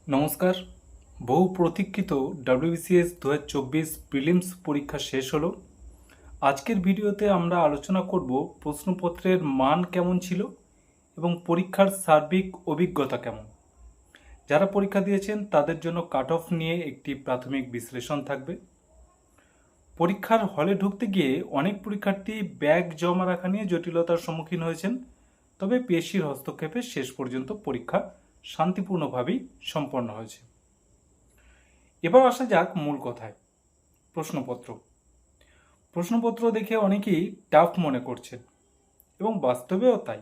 নমস্কার। বহু প্রতীক্ষিত WBCS 2024 প্রিলিমস পরীক্ষা শেষ হলো। আজকের ভিডিওতে আমরা আলোচনা করব প্রশ্নপত্রের মান কেমন ছিল এবং পরীক্ষার সার্বিক অভিজ্ঞতা কেমন। যারা পরীক্ষা দিয়েছেন তাদের জন্য কাট অফ নিয়ে একটি প্রাথমিক বিশ্লেষণ থাকবে। পরীক্ষার হলে ঢুকতে গিয়ে অনেক পরীক্ষার্থী ব্যাগ জমা রাখা নিয়ে জটিলতার সম্মুখীন হয়েছেন, তবে পিএসসির হস্তক্ষেপে শেষ পর্যন্ত পরীক্ষা শান্তিপূর্ণভাবেই সম্পন্ন হয়েছে। এবার আসা যাক মূল কথায়। প্রশ্নপত্র দেখে অনেকেই টাফ মনে করছেন এবং বাস্তবেও তাই।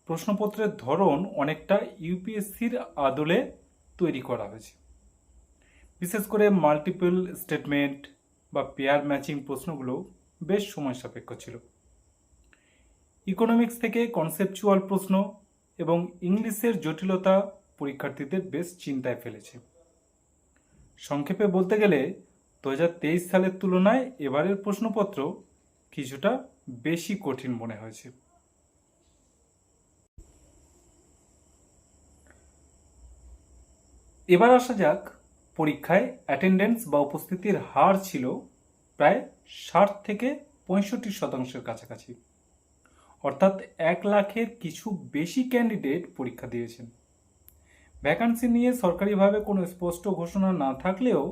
প্রশ্নপত্রের ধরন অনেকটা ইউপিএসসির আদলে তৈরি করা হয়েছে। বিশেষ করে মাল্টিপল স্টেটমেন্ট বা পেয়ার ম্যাচিং প্রশ্নগুলো বেশ সময় সাপেক্ষ ছিল। ইকোনমিক্স থেকে কনসেপচুয়াল প্রশ্ন এবং ইংলিশের জটিলতা পরীক্ষার্থীদের বেশ চিন্তায় ফেলেছে। সংক্ষেপে বলতে গেলে 2023 সালের তুলনায় এবারের প্রশ্নপত্র কিছুটা বেশি কঠিন মনে হয়েছে। এবার আসা যাক পরীক্ষায় অ্যাটেন্ডেন্স বা উপস্থিতির হার ছিল প্রায় 60 থেকে 65% কাছাকাছি, অর্থাৎ 1 লাখের কিছু বেশি ক্যান্ডিডেট পরীক্ষা দিয়েছেন। ভ্যাকান্সি নিয়ে সরকারিভাবে কোনো স্পষ্ট ঘোষণা না থাকলেও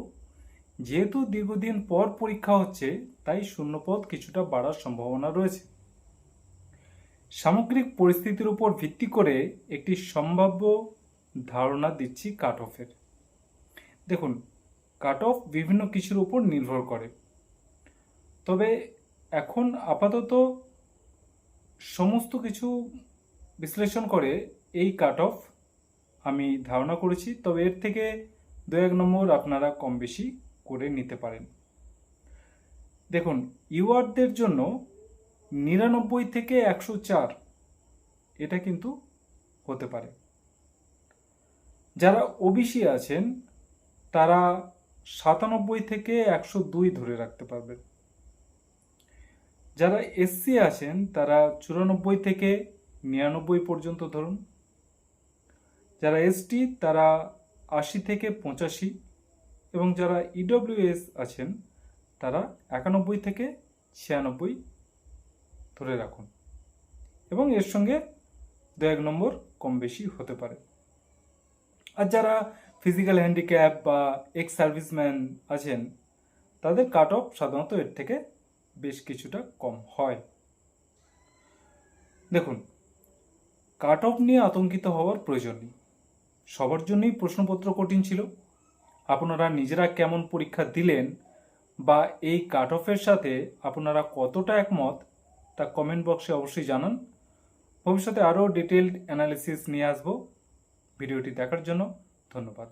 যেহেতু দীর্ঘদিন পর পরীক্ষা হচ্ছে, তাই শূন্যপদ কিছুটা বাড়ার সম্ভাবনা রয়েছে। সামগ্রিক পরিস্থিতির উপর ভিত্তি করে একটি সম্ভাব্য ধারণা দিচ্ছি কাট অফের। দেখুন, কাট অফ বিভিন্ন কিছুর উপর নির্ভর করে, তবে এখন আপাতত সমস্ত কিছু বিশ্লেষণ করে এই কাট অফ আমি ধারণা করেছি, তবে এর থেকে 2-1 নম্বর আপনারা কম বেশি করে নিতে পারেন। দেখুন, ইউআরদের জন্য 99 থেকে 104 এটা কিন্তু হতে পারে। যারা ওবিসি আছেন তারা 97 থেকে 102 ধরে রাখতে পারবেন। যারা এসসি আছেন তারা 94 থেকে 99 পর্যন্ত ধরুন। যারা এসটি তারা 80 থেকে 85, এবং যারা ইডব্লিউএস আছেন তারা 91 থেকে 96 ধরে রাখুন, এবং এর সঙ্গে 2-1 নম্বর কম বেশি হতে পারে। আর যারা ফিজিক্যাল হ্যান্ডিক্যাপ বা এক্স সার্ভিসম্যান আছেন তাদের কাট অফ সাধারণত এর থেকে বেশ কিছুটা কম হয়। দেখুন, কাট অফ নিয়ে আতঙ্কিত হওয়ার প্রয়োজন নেই। সবার জন্যই প্রশ্নপত্র কঠিন ছিল। আপনারা নিজেরা কেমন পরীক্ষা দিলেন বা এই কাট অফের সাথে আপনারা কতটা একমত তা কমেন্ট বক্সে অবশ্যই জানান। ভবিষ্যতে আরও ডিটেইলড অ্যানালিসিস নিয়ে আসব। ভিডিওটি দেখার জন্য ধন্যবাদ।